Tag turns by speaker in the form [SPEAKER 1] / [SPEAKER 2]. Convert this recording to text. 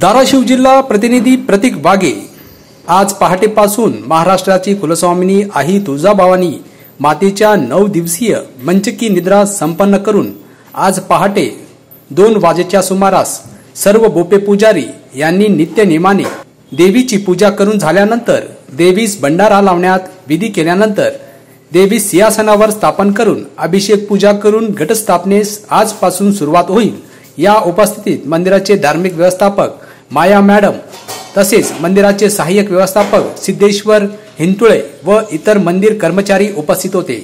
[SPEAKER 1] धाराशिव जिल्हा प्रतिनिधी प्रतीक वागे आज पहाटेपासून महाराष्ट्राची कुलस्वामिनी आई तुळजाभवानी मातेच्या 9 दिवसीय मंचकी निद्रा संपन्न करून आज पहाटे 2 वाजेच्या सुमारास सर्व बोपे पुजारी यांनी नित्य नेमाने देवीची पूजा करून झाल्यानंतर देवीस भंडारा लावण्यात विधी केल्यानंतर देवी सिंहासनावर स्थापन करून अभिषेक पूजा करून घटस्थापनेस आजपासून सुरुवात होईल। या उपस्थितीत मंदिराचे धार्मिक व्यवस्थापक माया मॅडम तसेच मंदिराचे सहाय्यक व्यवस्थापक सिद्धेश्वर हिंतुळे व इतर मंदिर कर्मचारी उपस्थित होते।